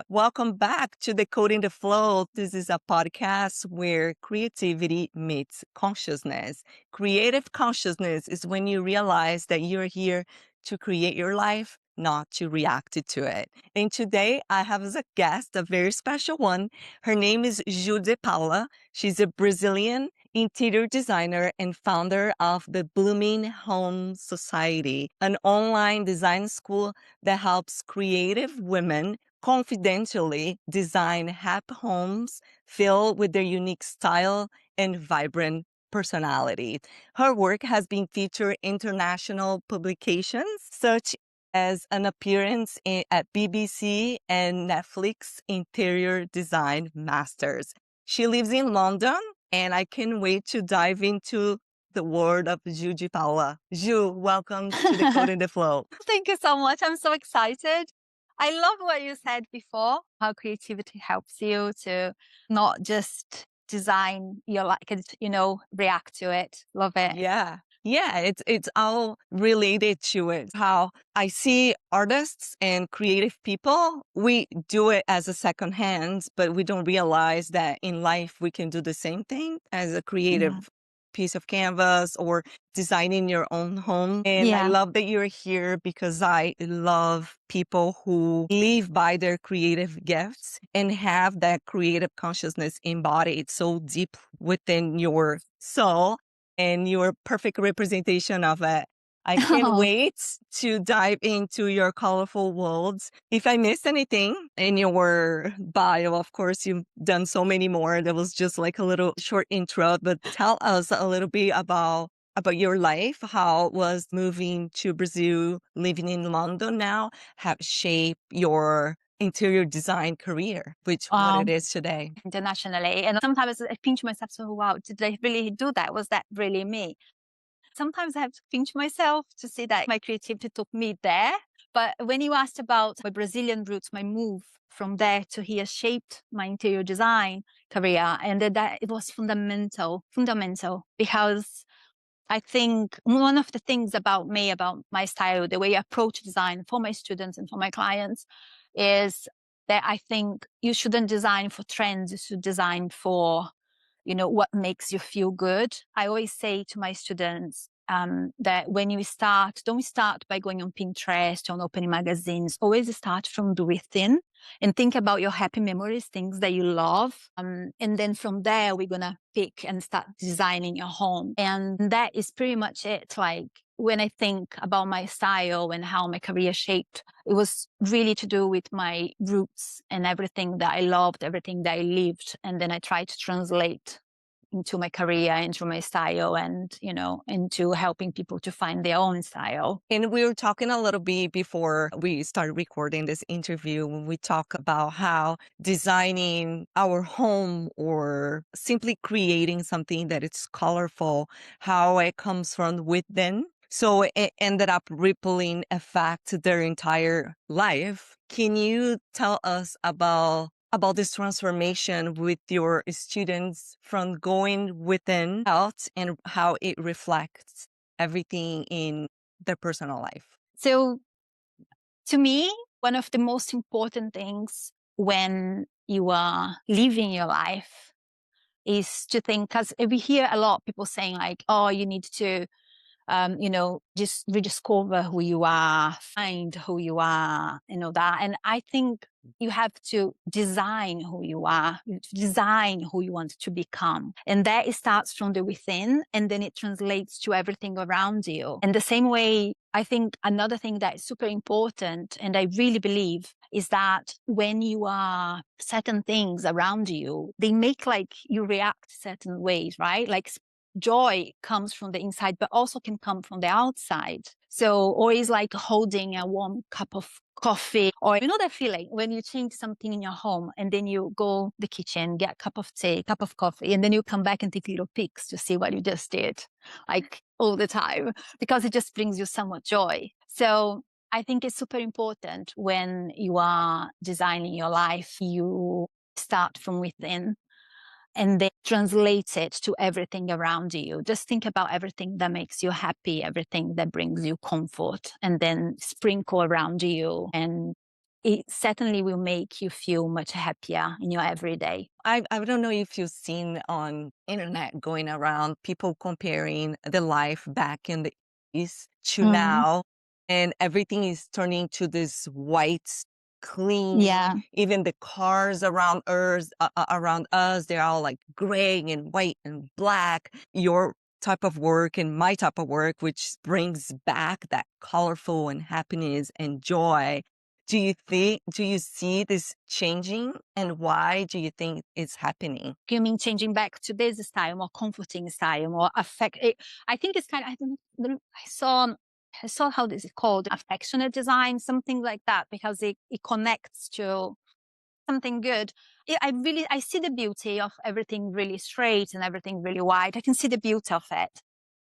Welcome back to Decoding the Flow. This is a podcast where creativity meets consciousness. Creative consciousness is when you realize that you're here to create your life, not to react to it. And today I have as a guest a very special one. Her name is Ju De Paula. She's a Brazilian interior designer and founder of the Blooming Home Society, an online design school that helps creative women confidentially design happy homes filled with their unique style and vibrant personality. Her work has been featured in international publications such as an appearance at BBC and Netflix Interior Design Masters. She lives in London, and I can't wait to dive into the world of Ju De Paula. Ju, welcome to Decoding the Flow. Thank you so much. I'm so excited. I love what you said before, how creativity helps you to not just design your life, react to it. Love it. Yeah, it's all related to it. How I see artists and creative people, we do it as a second hand, but we don't realize that in life we can do the same thing as a creative Yeah. piece of canvas or designing your own home. And I Yeah. love that you're here because I love people who live by their creative gifts and have that creative consciousness embodied so deep within your soul. And you're a perfect representation of it. I can't wait to dive into your colorful worlds. If I missed anything in your bio, of course, you've done so many more. That was just like a little short intro, but tell us a little bit about your life. How was moving to Brazil, living in London now, have shaped your interior design career, which what it is today. Internationally. And sometimes I pinch myself, so wow, did I really do that? Was that really me? Sometimes I have to pinch myself to see that my creativity took me there. But when you asked about my Brazilian roots, my move from there to here shaped my interior design career. And that it was fundamental, because I think one of the things about me, about my style, the way I approach design for my students and for my clients is that I think you shouldn't design for trends. You should design for, what makes you feel good. I always say to my students, that when you start, don't start by going on Pinterest, on opening magazines. Always start from the within and think about your happy memories, things that you love. And then from there, we're going to pick and start designing your home. And that is pretty much it. Like when I think about my style and how my career shaped, it was really to do with my roots and everything that I loved, everything that I lived. And then I tried to translate into my career, into my style, and, into helping people to find their own style. And we were talking a little bit before we started recording this interview when we talk about how designing our home or simply creating something that is colorful, how it comes from within. So it ended up rippling effect their entire life. Can you tell us about this transformation with your students from going within out and how it reflects everything in their personal life? So to me, one of the most important things when you are living your life is to think, because we hear a lot of people saying like, oh, you need to just rediscover who you are, find who you are, that. And I think you have to design who you are, design who you want to become. And that it starts from the within, and then it translates to everything around you. And the same way, I think another thing that is super important, and I really believe, is that when you are certain things around you, they make like you react certain ways, right? Like joy comes from the inside, but also can come from the outside. So always like holding a warm cup of coffee, or that feeling when you change something in your home and then you go the kitchen, get a cup of tea, cup of coffee, and then you come back and take little pics to see what you just did, like all the time, because it just brings you so much joy. So I think it's super important when you are designing your life, you start from within and then translate it to everything around you. Just think about everything that makes you happy, everything that brings you comfort, and then sprinkle around you. And it certainly will make you feel much happier in your everyday. I don't know if you've seen on internet going around people comparing the life back in the East to Mm, now, and everything is turning to this white, clean. yeah. Even the cars around us, they're all like gray and white and black. Your type of work and my type of work, which brings back that colorful and happiness and joy. Do you see this changing, and why do you think it's happening? You mean changing back to this style, more comforting style, more affect? I think it's kind of, I saw how this is called, affectionate design, something like that, because it connects to something good. I see the beauty of everything really straight and everything really wide. I can see the beauty of it,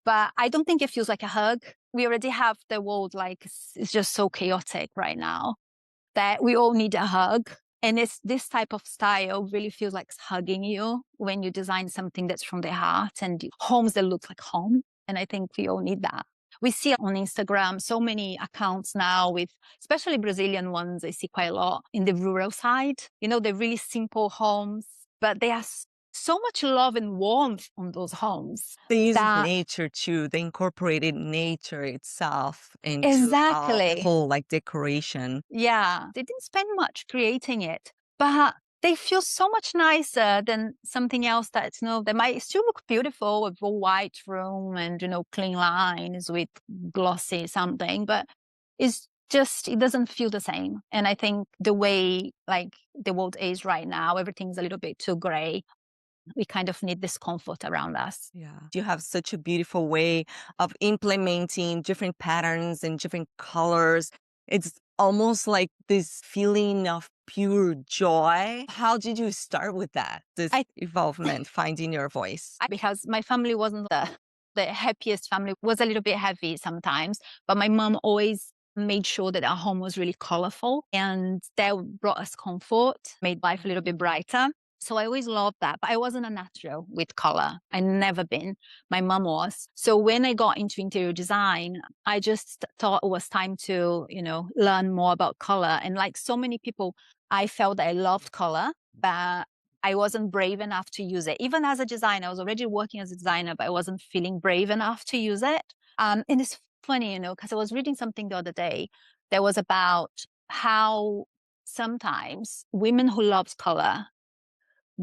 but I don't think it feels like a hug. We already have the world, like it's just so chaotic right now that we all need a hug. And it's this type of style really feels like it's hugging you when you design something that's from the heart and homes that look like home. And I think we all need that. We see on Instagram so many accounts now with, especially Brazilian ones, I see quite a lot in the rural side. You know, they're really simple homes, but they have so much love and warmth on those homes They use that nature too. They incorporated nature itself into the exactly. whole like decoration. Yeah, they didn't spend much creating it, but they feel so much nicer than something else that's, they might still look beautiful with a white room and, clean lines with glossy something, but it's just, it doesn't feel the same. And I think the way like the world is right now, everything's a little bit too gray. We kind of need this comfort around us. Yeah. You have such a beautiful way of implementing different patterns and different colors. It's almost like this feeling of pure joy. How did you start with that? This I evolvement, finding your voice? because my family wasn't the happiest family, was a little bit heavy sometimes, but my mom always made sure that our home was really colorful, and that brought us comfort, made life a little bit brighter. So I always loved that, but I wasn't a natural with color. I never been. My mom was. So when I got into interior design, I just thought it was time to, learn more about color. And like so many people, I felt that I loved color, but I wasn't brave enough to use it. Even as a designer, I was already working as a designer, but I wasn't feeling brave enough to use it. And it's funny, because I was reading something the other day that was about how sometimes women who love color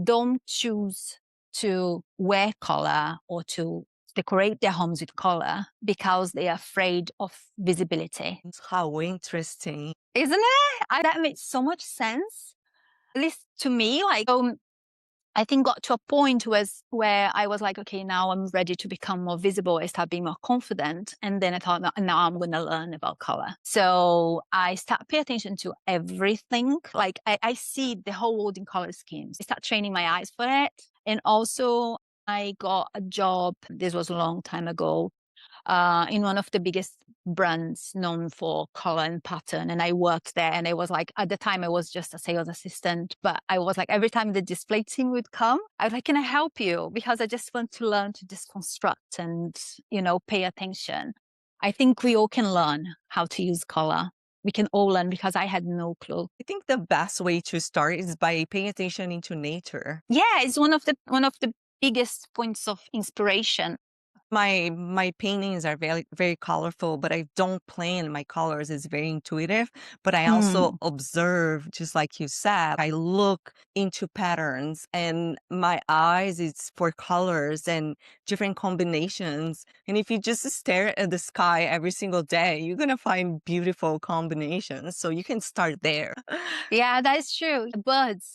don't choose to wear color or to decorate their homes with color because they are afraid of visibility. How interesting. Isn't it? That makes so much sense. At least to me, like, I think got to a point where I was like, okay, now I'm ready to become more visible. I start being more confident. And then I thought, now I'm going to learn about color. So I start pay attention to everything. Like I see the whole world in color schemes. I start training my eyes for it. And also I got a job. This was a long time ago, in one of the biggest brands known for color and pattern. And I worked there, and I was like, at the time I was just a sales assistant, but I was like, every time the display team would come, I was like, can I help you? Because I just want to learn to deconstruct and, pay attention. I think we all can learn how to use color. We can all learn, because I had no clue. I think the best way to start is by paying attention into nature. Yeah, it's one of the biggest points of inspiration. My paintings are very very colorful, but I don't plan my colors. It's very intuitive, but I also Mm. observe, just like you said. I look into patterns, and my eyes is for colors and different combinations. And if you just stare at the sky every single day, you're gonna find beautiful combinations. So you can start there. Yeah, that is true. Birds,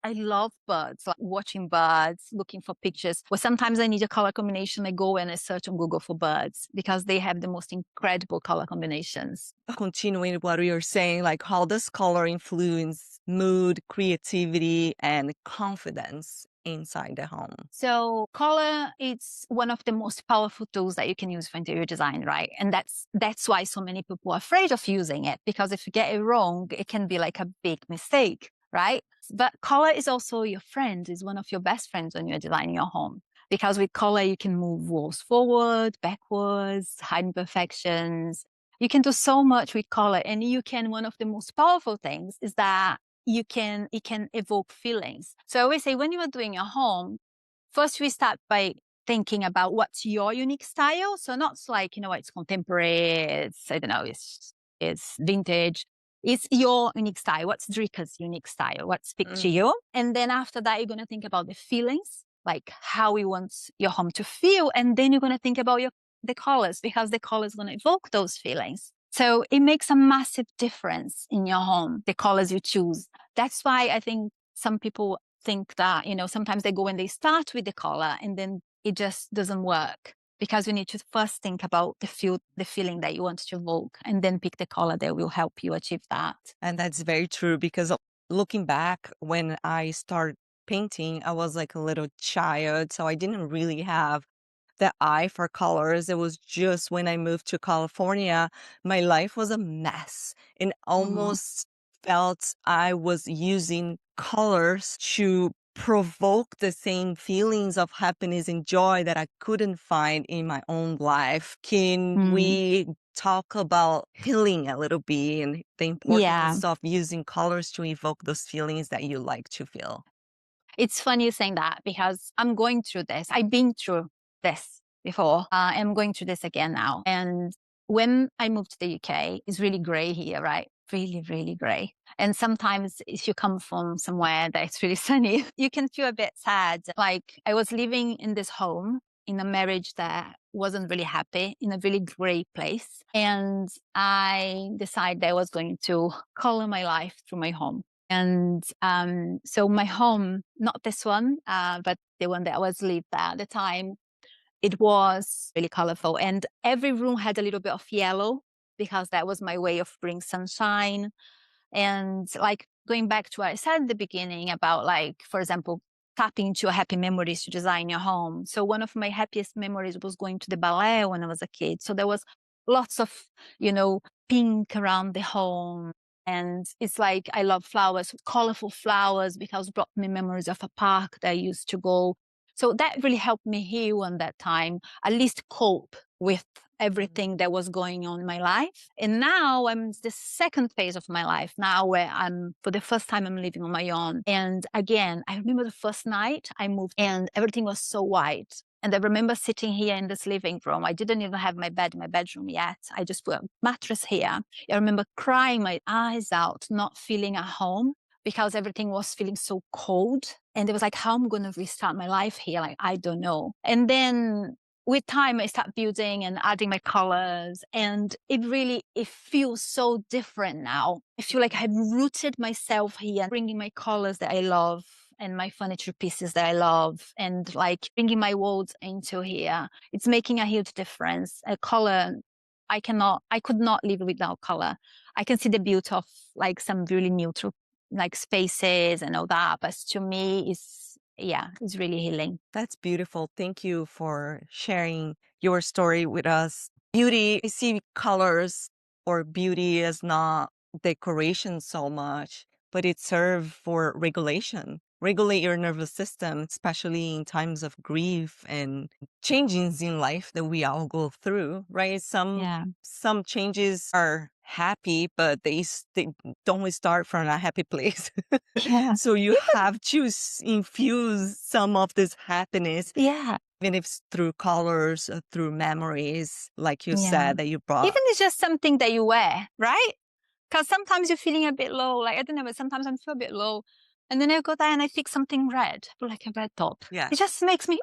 I love birds, like watching birds, looking for pictures. Well, sometimes I need a color combination. I go and I search on Google for birds because they have the most incredible color combinations. Continuing what you're saying, like how does color influence mood, creativity, and confidence inside the home? So color is one of the most powerful tools that you can use for interior design, right? And that's why so many people are afraid of using it, because if you get it wrong, it can be like a big mistake, right? But color is also your friend, is one of your best friends when you're designing your home. Because with color, you can move walls forward, backwards, hide imperfections. You can do so much with color, and one of the most powerful things is that it can evoke feelings. So I always say when you are doing your home, first we start by thinking about what's your unique style. So not like, it's contemporary, it's, I don't know, it's vintage. It's your unique style. What's Drica's unique style? What speaks to Mhm. you? And then after that, you're going to think about the feelings, like how you want your home to feel. And then you're going to think about the colors, because the colors going to evoke those feelings. So it makes a massive difference in your home, the colors you choose. That's why I think some people think that, sometimes they go and they start with the color and then it just doesn't work, because you need to first think about the feeling that you want to evoke, and then pick the color that will help you achieve that. And that's very true because looking back, when I started painting, I was like a little child, so I didn't really have the eye for colors. It was just when I moved to California, my life was a mess and Mhm. almost felt I was using colors to provoke the same feelings of happiness and joy that I couldn't find in my own life. Can Mm. we talk about healing a little bit and the Yeah. importance of using colors to evoke those feelings that you like to feel? It's funny you saying that, because I'm going through this. I've been through this before. I'm going through this again now. And when I moved to the UK, it's really gray here, right? Really, really gray. And sometimes if you come from somewhere that's really sunny, you can feel a bit sad. Like I was living in this home in a marriage that wasn't really happy, in a really gray place. And I decided I was going to color my life through my home. And so my home, not this one, but the one that I was lived at the time, it was really colorful. And every room had a little bit of yellow, because that was my way of bringing sunshine. And like going back to what I said at the beginning about, like, for example, tapping into your happy memories to design your home. So one of my happiest memories was going to the ballet when I was a kid. So there was lots of, pink around the home. And it's like, I love flowers, colorful flowers, because it brought me memories of a park that I used to go. So that really helped me heal on that time, at least cope with everything that was going on in my life. And now I'm the second phase of my life now, where for the first time, I'm living on my own. And again, I remember the first night I moved and everything was so white. And I remember sitting here in this living room. I didn't even have my bed in my bedroom yet. I just put a mattress here. I remember crying my eyes out, not feeling at home, because everything was feeling so cold. And it was like, how am I going to restart my life here? Like, I don't know. And then with time, I start building and adding my colors, and it feels so different now. I feel like I've rooted myself here, bringing my colors that I love and my furniture pieces that I love, and like bringing my walls into here. It's making a huge difference. A color, I could not live without color. I can see the beauty of like some really neutral like spaces and all that, but to me, it's really healing. That's beautiful. Thank you for sharing your story with us. Beauty, I see colors or beauty as not decoration so much, but it serves for regulation. Regulate your nervous system, especially in times of grief and changes in life that we all go through, right? Yeah. Some changes are happy, but they don't start from a happy place. Yeah. So you Even have to infuse some of this happiness, yeah. even if it's through colors, through memories, like you Yeah. said, that you brought. Even it's just something that you wear, right? Because sometimes you're feeling a bit low. Like, I don't know, but sometimes I feel a bit low. And then I go there and I pick something red, like a red top. Yeah. It just makes me,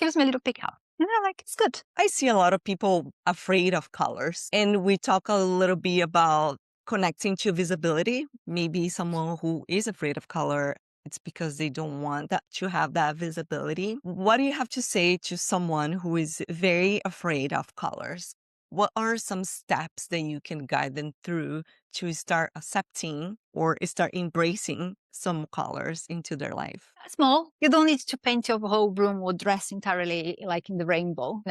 gives me a little pick up. Like, it's good. I see a lot of people afraid of colors. And we talk a little bit about connecting to visibility. Maybe someone who is afraid of color, it's because they don't want that to have that visibility. What do you have to say to someone who is very afraid of colors? What are some steps that you can guide them through to start accepting or start embracing some colors into their life? Small. You don't need to paint your whole room or dress entirely like in the rainbow,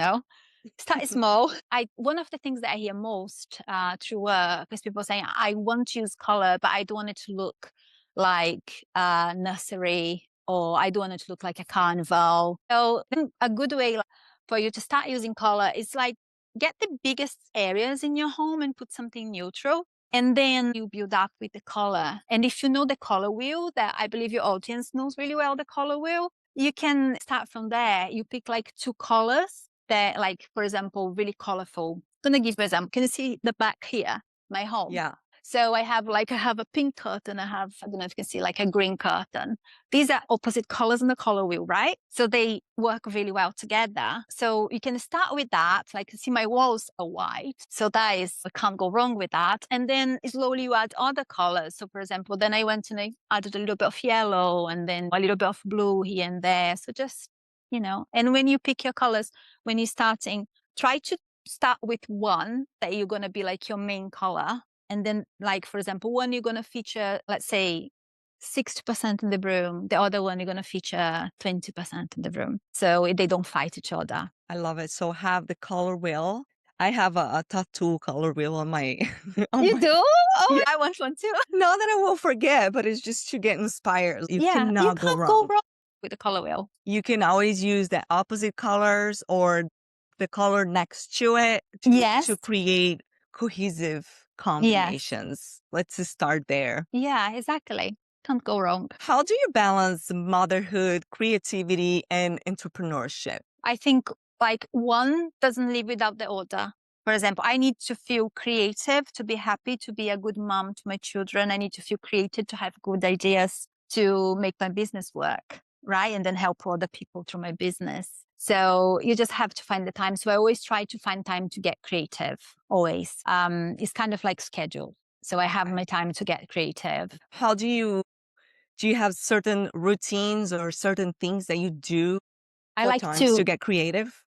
Start small. One of the things that I hear most through work is people saying, I want to use color, but I don't want it to look like a nursery, or I don't want it to look like a carnival. So a good way for you to start using color is like get the biggest areas in your home and put something neutral. And then you build up with the color. And if you know the color wheel, that I believe your audience knows really well the color wheel, you can start from there. You pick like 2 colors that, like, for example, really colorful. I'm gonna give you an example. Can you see the back here? My home. Yeah. So I have a pink curtain. I don't know if you can see, like a green curtain. These are opposite colors in the color wheel, right? So they work really well together. So you can start with that. Like, see, my walls are white. So that is, I can't go wrong with that. And then slowly you add other colors. So for example, then I went and I added a little bit of yellow and then a little bit of blue here and there. So just, and when you pick your colors, when you're starting, try to start with one that you're going to be like your main color. And then, like, for example, one you're going to feature, let's say, 60% in the room. The other one you're going to feature 20% in the room. So they don't fight each other. I love it. So have the color wheel. I have a tattoo color wheel on my on You my do? Oh, yeah. I want one too. Not that I will forget, but it's just to get inspired. You Yeah, you cannot go can't go wrong. wrong with the color wheel. You can always use the opposite colors or the color next to it Yes. to create cohesive Yes. combinations. Let's just start there. Yeah, exactly. Can't go wrong. How do you balance motherhood, creativity, and entrepreneurship? I think like one doesn't live without the other. For example, I need to feel creative to be happy, to be a good mom to my children. I need to feel creative to have good ideas to make my business work, right? And then help other people through my business. So you just have to find the time. So I always try to find time to get creative, always. It's kind of like schedule. So I have my time to get creative. How do you have certain routines or certain things that you do I at like times to to get creative?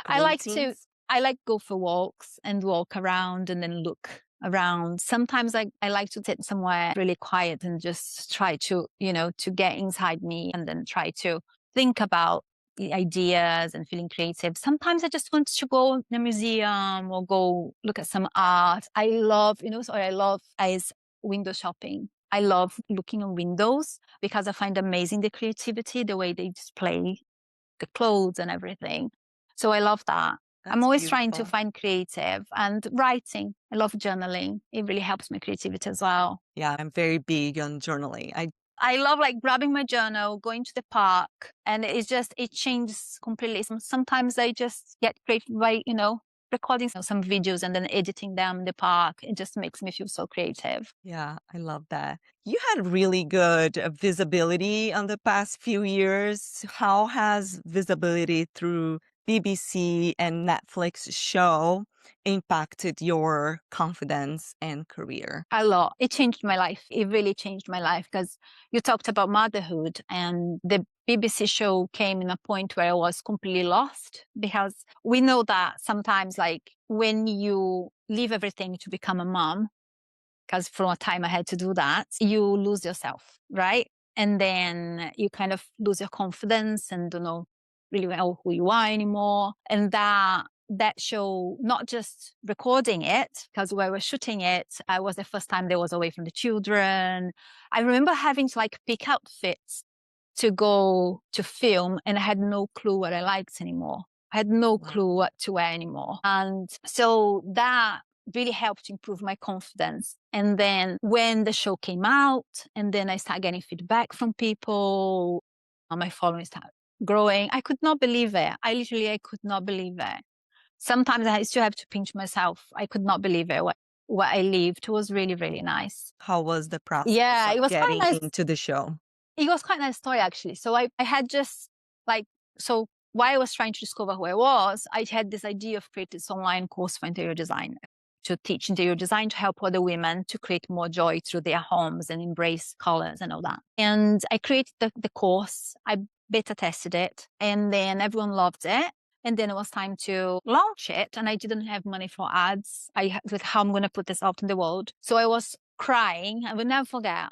I like to Routines? I like go for walks and walk around and then look around. Sometimes I like to sit somewhere really quiet and just try to, to get inside me and then try to think about the ideas and feeling creative. Sometimes I just want to go in a museum or go look at some art. I love, so I love is window shopping. I love looking at windows because I find amazing the creativity, the way they display the clothes and everything. So I love that. I'm That's always trying to beautiful. find creative and writing. I love journaling. It really helps my creativity as well. Yeah, I'm very big on journaling. I love like grabbing my journal, going to the park, and it changes completely. Sometimes I just get creative by, recording some videos and then editing them in the park. It just makes me feel so creative. Yeah, I love that. You had really good visibility on the past few years. How has visibility through BBC and Netflix show impacted your confidence and career? A lot. It changed my life. It really changed my life because you talked about motherhood and the BBC show came in a point where I was completely lost because we know that sometimes like when you leave everything to become a mom, because for a time I had to do that, you lose yourself, right? And then you kind of lose your confidence and don't know really well who you are anymore. And that show, not just recording it, because we were shooting it, I was the first time they was away from the children. I remember having to like pick outfits to go to film, and I had no clue what I liked anymore. I had no clue what to wear anymore. And so that really helped improve my confidence. And then when the show came out, and then I started getting feedback from people, my following started growing. I could not believe it. I could not believe it. Sometimes I still have to pinch myself. I could not believe it. What I lived was really, really nice. How was the process Yeah, of it was quite getting nice. into the show? It was quite a nice story, actually. So I had just like, so while I was trying to discover who I was, I had this idea of creating this online course for interior design to teach interior design to help other women to create more joy through their homes and embrace colors and all that. And I created the course. I beta tested it and then everyone loved it. And then it was time to launch it. And I didn't have money for ads. Like, how I'm going to put this out in the world. So I was crying. I will never forget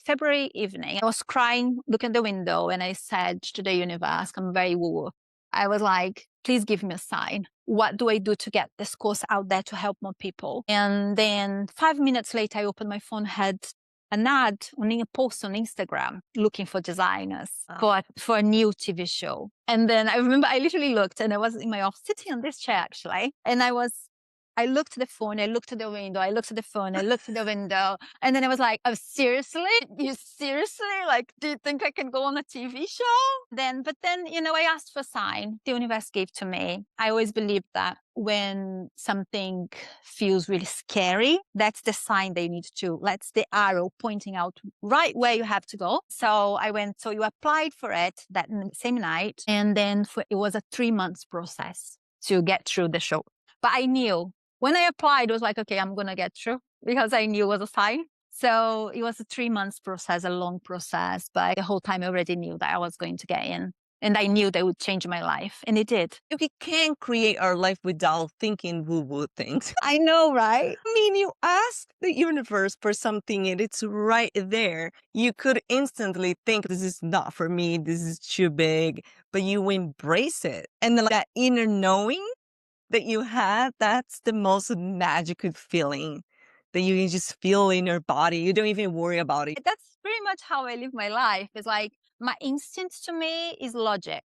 February evening. I was crying, looking at the window, and I said to the universe, I'm very woo. I was like, please give me a sign. What do I do to get this course out there to help more people? And then 5 minutes later, I opened my phone, had an ad on a post on Instagram looking for designers for a new TV show. And then I remember I literally looked, and I was in my office sitting on this chair actually. And I looked at the phone, I looked at the window, I looked at the phone, I looked at the window. And then I was like, oh, seriously? You seriously? Like, do you think I can go on a TV show? But then, I asked for a sign the universe gave to me. I always believe that when something feels really scary, that's the sign they need to, that's the arrow pointing out right where you have to go. So I went, so you applied for it that same night. And then it was a 3 months process to get through the show. But I knew when I applied, it was like, okay, I'm going to get through, because I knew it was a sign. So it was a 3 months process, a long process. But the whole time I already knew that I was going to get in. And I knew that would change my life. And it did. We can't create our life without thinking woo-woo things. I know, right? I mean, you ask the universe for something and it's right there. You could instantly think, this is not for me, this is too big, but you embrace it. And then that inner knowing that you have, that's the most magical feeling that you can just feel in your body. You don't even worry about it. That's pretty much how I live my life. It's like my instinct to me is logic.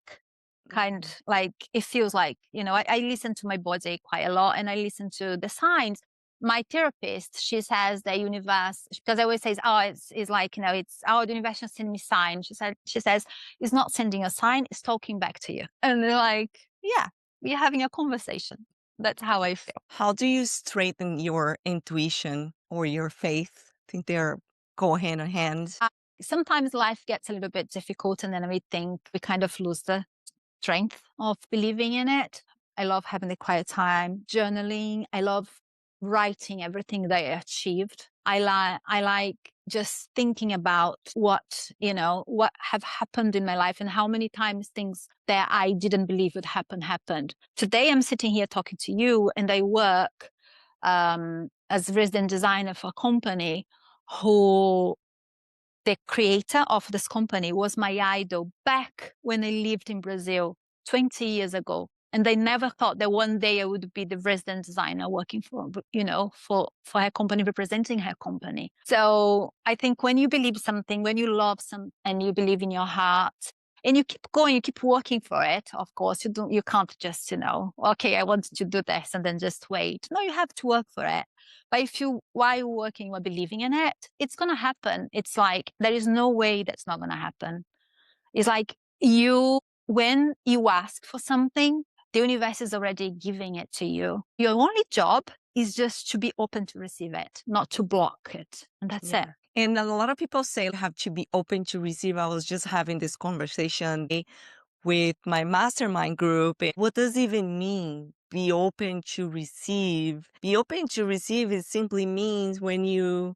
Kind like it feels like, I listen to my body quite a lot, and I listen to the signs. My therapist, she says the universe, because I always say, it's like, it's, the universe is sending me sign. She says, it's not sending a sign, it's talking back to you. And they're like, yeah, we're having a conversation. That's how I feel. How do you strengthen your intuition or your faith? I think they're go hand in hand. Sometimes life gets a little bit difficult, and then we think we kind of lose the strength of believing in it. I love having the quiet time, journaling. I love writing everything that I achieved. I like just thinking about what have happened in my life, and how many times things that I didn't believe would happen happened. Today I'm sitting here talking to you, and I work as resident designer for a company who the creator of this company was my idol back when I lived in Brazil 20 years ago. And I never thought that one day I would be the resident designer working for her company, representing her company. So I think when you believe something, when you love something and you believe in your heart, and you keep going, you keep working for it, of course, you can't just, okay, I want to do this and then just wait. No, you have to work for it. But while you're working or believing in it, it's going to happen. It's like, there is no way that's not going to happen. It's like when you ask for something, the universe is already giving it to you. Your only job is just to be open to receive it, not to block it. And that's it. And a lot of people say have to be open to receive. I was just having this conversation with my mastermind group. What does it even mean? Be open to receive. Be open to receive, it simply means when you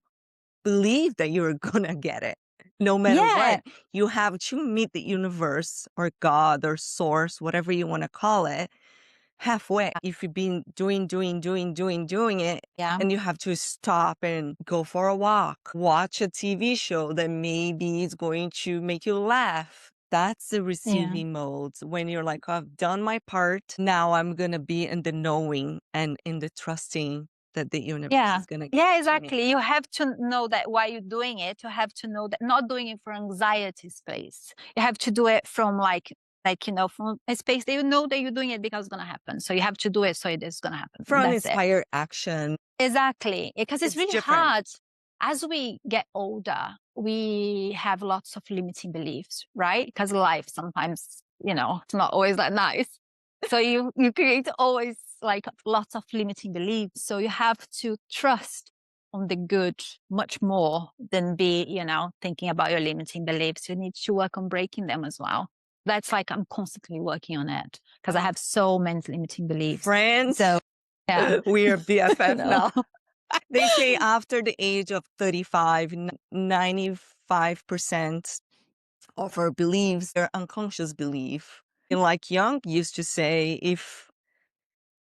believe that you're gonna get it. No matter what, you have to meet the universe or God or source, whatever you want to call it, halfway. If you've been doing it, and you have to stop and go for a walk, watch a TV show that maybe is going to make you laugh. That's the receiving mode. When you're like, I've done my part, now I'm going to be in the knowing and in the trusting that the universe is going to give Yeah, exactly. You have to know that while you're doing it, you have to know that not doing it for anxiety space. You have to do it from from a space that you know that you're doing it because it's going to happen. So you have to do it so it is going to happen. From inspired action. Exactly. Because it's really hard. As we get older, we have lots of limiting beliefs, right? Because life sometimes, it's not always that nice. So you create always like lots of limiting beliefs. So you have to trust on the good much more than be, thinking about your limiting beliefs. You need to work on breaking them as well. That's like I'm constantly working on it because I have so many limiting beliefs. Friends, so we are BFF now. They say after the age of 35, 95% of our beliefs are unconscious belief. And like Jung used to say, if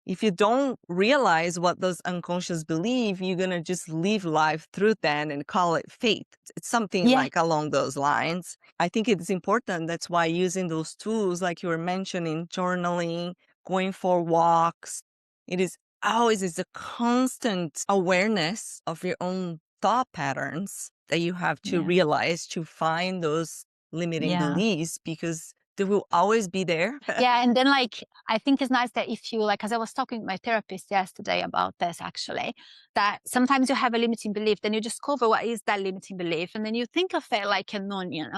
you don't realize what those unconscious believe, you're going to just live life through them and call it fate. It's something like along those lines. I think it's important. That's why using those tools, like you were mentioning, journaling, going for walks, it is always a constant awareness of your own thought patterns that you have to Yeah. realize to find those limiting Yeah. beliefs because they will always be there. Yeah. And then like, I think it's nice that if you like, cause I was talking with my therapist yesterday about this actually, that sometimes you have a limiting belief, then you discover what is that limiting belief. And then you think of it like an onion,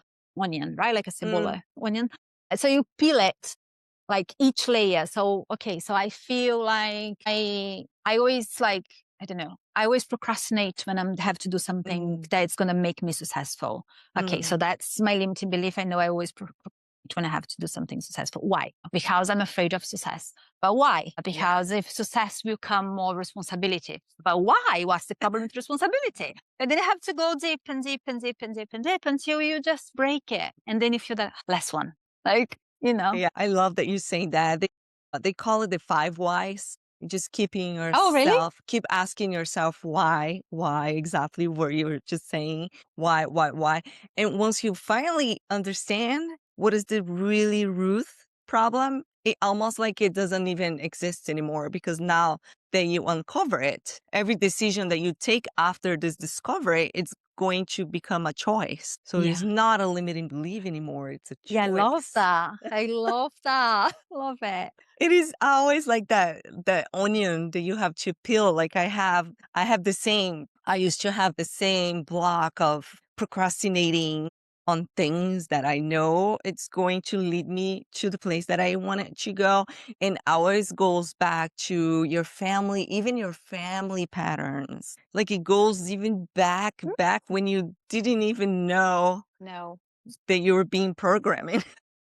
right? Like a Mm, cebola onion. And so you peel it like each layer. So, okay. So I feel like I always like, I don't know. I always procrastinate when I have to do something mm, that's going to make me successful. Okay. mm. So that's my limiting belief. I know I always when I have to do something successful. Why? Because I'm afraid of success. But why? Yeah. Because if success will come more responsibility. But why? What's the problem with responsibility? And then you have to go deep and deep and deep and deep and deep until you just break it. And then you feel that last one. Like, you know. Yeah, I love that you say that. They call it the five whys. Just Oh, really? keep asking yourself why exactly what you were just saying, why. And once you finally understand what is the really root problem, it almost like it doesn't even exist anymore because now that you uncover it, every decision that you take after this discovery, it's going to become a choice. So it's Yeah. not a limiting belief anymore. It's a Yeah, I love choice. that. I love that. Love it. It is always like that onion that you have to peel. Like I have the same I used to have the same block of procrastinating on things that I know it's going to lead me to the place that I want it to go. And always goes back to your family, even your family patterns. Like it goes even back when you didn't even know No. that you were being programming.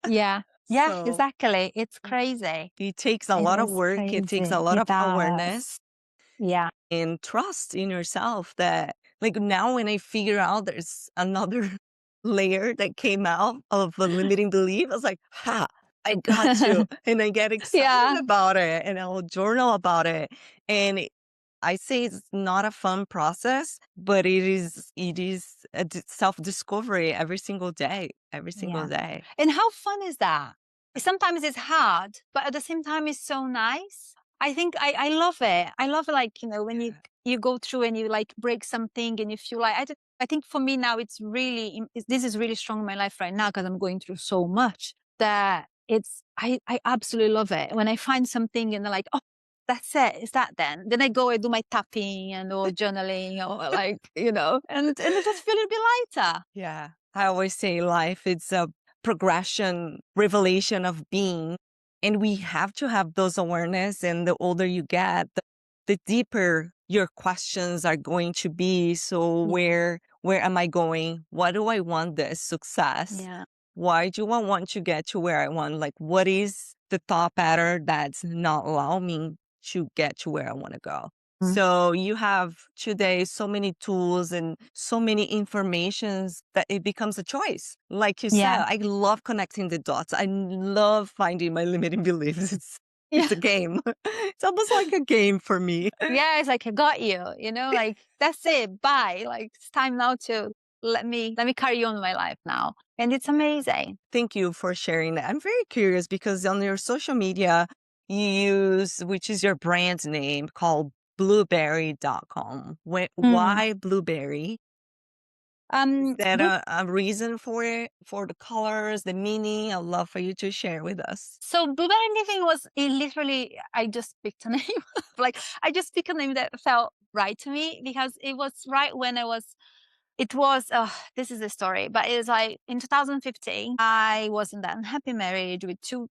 Yeah. Yeah, So exactly. It's crazy. it takes a It lot of is work. It takes a crazy. lot It of does. awareness Yeah. and trust in yourself that, like, now when I figure out there's another layer that came out of a limiting belief, I was like, ha, I got to. And I get excited Yeah. about it and I'll journal about it. And I say it's not a fun process, but it is a self-discovery every single Yeah. day. And how fun is that? Sometimes it's hard, but at the same time, it's so nice. I think I love it. I love like, when you go through and you like break something and you feel like, I think for me now, it's really, this is really strong in my life right now because I'm going through so much that I absolutely love it. When I find something and they're like, oh, that's it. Is that then? Then I go and do my tapping and or journaling or like, and I just feel a little bit lighter. Yeah. I always say life, it's a progression, revelation of being. And we have to have those awareness. And the older you get, the deeper your questions are going to be. So Yeah. where am I going? What do I want this success? Yeah. Why do I want to get to where I want? Like what is the thought pattern that's not allowing me to get to where I want to go? Mm. So you have today so many tools and so many informations that it becomes a choice. Like you said, Yeah. I love connecting the dots. I love finding my limiting beliefs. It's Yeah. a game. It's almost like a game for me. Yeah. It's like, I got you, like, that's it. Bye. Like, it's time now to let me carry on my life now. And it's amazing. Thank you for sharing that. I'm very curious because on your social media, you use, which is your brand name called blueberry.com. Mm. Why blueberry? Is Um, there Blue a reason for it, for the colors, the meaning? I'd love for you to share with us. so Blueberry Living was it literally, I just picked a name. Like, I just picked a name that felt right to me because it was right when it was, this is the story, but it was like in 2015, I was in that unhappy marriage with two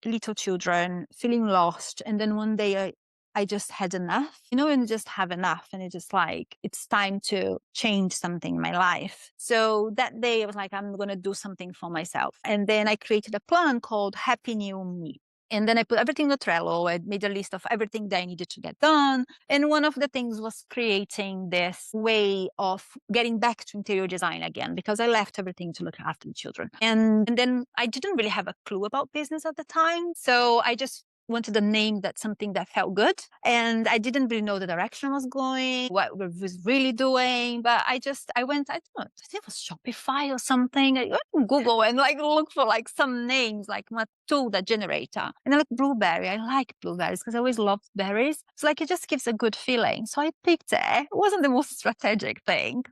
little children, feeling lost. And then one day I just had enough, and just have enough. And it's just like, it's time to change something in my life. So that day I was like, I'm going to do something for myself. And then I created a plan called Happy New Me. And then I put everything in the Trello. I made a list of everything that I needed to get done. And one of the things was creating this way of getting back to interior design again, because I left everything to look after the children. And then I didn't really have a clue about business at the time. So I just wanted a name that's something that felt good. And I didn't really know the direction I was going, what we was really doing. But I went, I don't know, I think it was Shopify or something. I went on Google and like look for like some names, like Matilda generator. And I like blueberry. I like blueberries because I always loved berries. So like it just gives a good feeling. So I picked it. It wasn't the most strategic thing.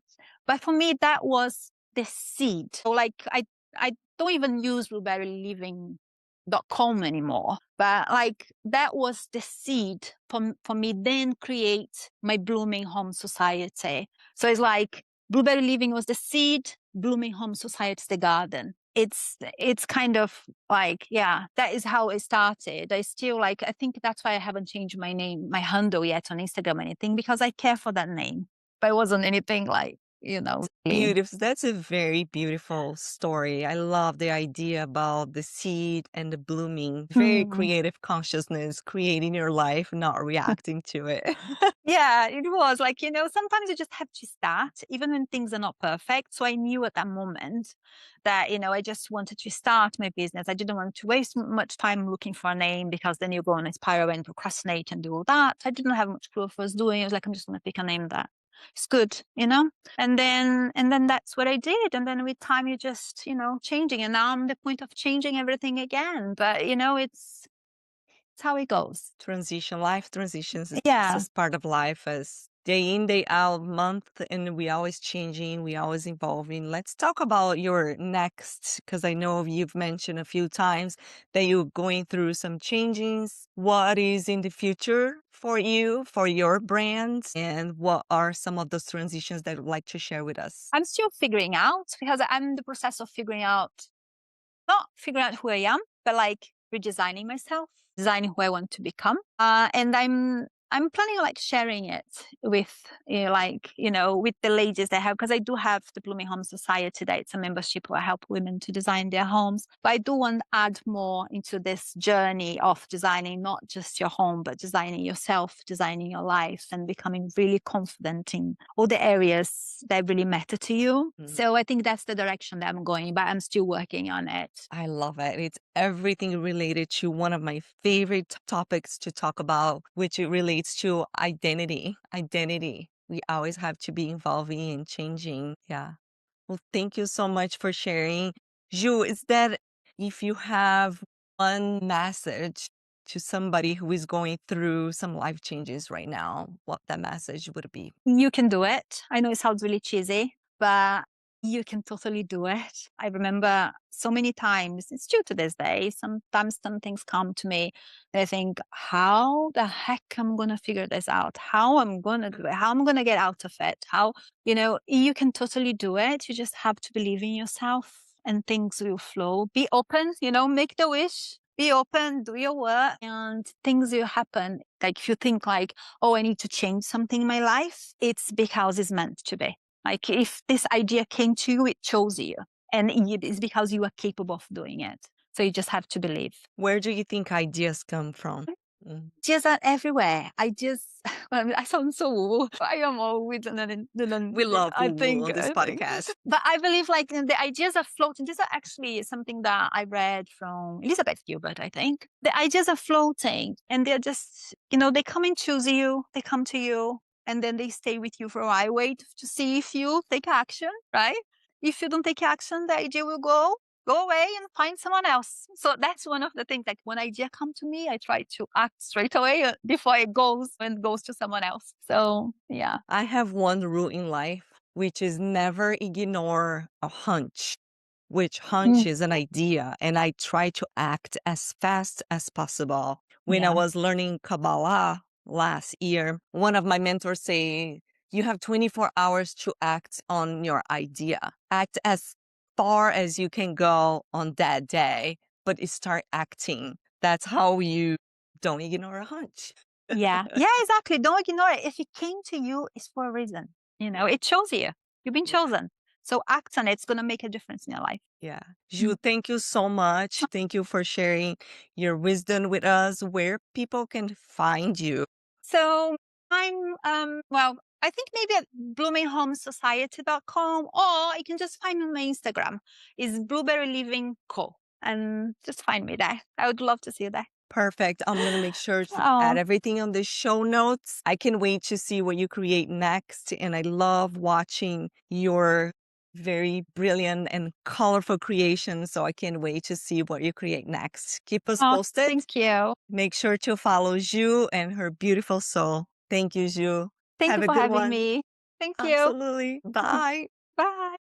But for me, that was the seed. So like I don't even use blueberryliving.com anymore. But like that was the seed for me then create my Blooming Home Society. So it's like Blueberry Living was the seed, Blooming Home Society is the garden. It's kind of like, yeah, that is how it started. I still like, I think that's why I haven't changed my name, my handle yet on Instagram or anything, because I care for that name. But it wasn't anything like, really. Beautiful. That's a very beautiful story. I love the idea about the seed and the blooming. Very Hmm. creative consciousness, creating your life, not reacting to it. Yeah, it was like, sometimes you just have to start, even when things are not perfect. So I knew at that moment that, I just wanted to start my business. I didn't want to waste much time looking for a name because then you go on a spiral and procrastinate and do all that. I didn't have much clue what I was doing. I was like, I'm just going to pick a name that is good, and then that's what I did. And then with time, you just, changing. And now I'm at the point of changing everything again. But, it's how it goes. Transition, life transitions, it's Yeah. just part of life as day in, day out, month, and we always changing, we always evolving. Let's talk about your next, because I know you've mentioned a few times that you're going through some changes. What is in the future for you, for your brands, and what are some of those transitions that you'd like to share with us? I'm still figuring out because I'm in the process of figuring out, not figuring out who I am, but like redesigning myself, designing who I want to become. And I'm planning on like sharing it with with the ladies I have, because I do have the Blooming Home Society that it's a membership where I help women to design their homes. But I do want to add more into this journey of designing not just your home, but designing yourself, designing your life, and becoming really confident in all the areas that really matter to you. So I think that's the direction that I'm going, but I'm still working on it. I love it. It's everything related to one of my favorite topics to talk about, which it relates to identity. Identity. We always have to be evolving and changing. Yeah. Well, thank you so much for sharing. Ju, is that if you have one message to somebody who is going through some life changes right now, what that message would be? You can do it. I know it sounds really cheesy, but you can totally do it. I remember so many times, it's true to this day, sometimes some things come to me and I think, how the heck I'm going to figure this out? How I'm going to do it? How I'm going to get out of it? How, you can totally do it. You just have to believe in yourself and things will flow. Be open, make the wish. Be open, do your work, and things will happen. Like if you think like, oh, I need to change something in my life, it's because it's meant to be. Like if this idea came to you, it chose you. And it's because you are capable of doing it. So you just have to believe. Where do you think ideas come from? Mm. Ideas are everywhere. I sound so woo. I am always, We love I woo-woo think, on this I think. podcast. But I believe like the ideas are floating. These are actually something that I read from Elizabeth Gilbert, I think. The ideas are floating and they're just, they come and choose you. They come to you and then they stay with you for a while. Wait to see if you take action, right? If you don't take action, the idea will go away and find someone else. So that's one of the things, like when idea come to me, I try to act straight away before it goes to someone else. So yeah. I have one rule in life, which is never ignore a hunch, which hunch Mm, is an idea. And I try to act as fast as possible. When I yeah. was learning Kabbalah last year, one of my mentors say, you have 24 hours to act on your idea. Act as far as you can go on that day, but start acting. That's how you don't ignore a hunch. Yeah. Yeah, exactly. Don't ignore it. If it came to you, it's for a reason. It shows you. You've been chosen. So act on it. It's gonna make a difference in your life. Yeah. Mm. Ju, thank you so much. Thank you for sharing your wisdom with us, where people can find you. So I'm well, I think maybe at bloomingHomesociety.com, or you can just find me on my Instagram. Is Blueberry Living Co. And just find me there. I would love to see you there. Perfect. I'm going to make sure to add Oh, everything on the show notes. I can wait to see what you create next. And I love watching your very brilliant and colorful creations. So I can't wait to see what you create next. Keep us oh, posted. thank you. Make sure to follow Ju and her beautiful soul. Thank you, Ju. Thank Have you a for good having one. me. Thank you. Absolutely. Bye. Bye.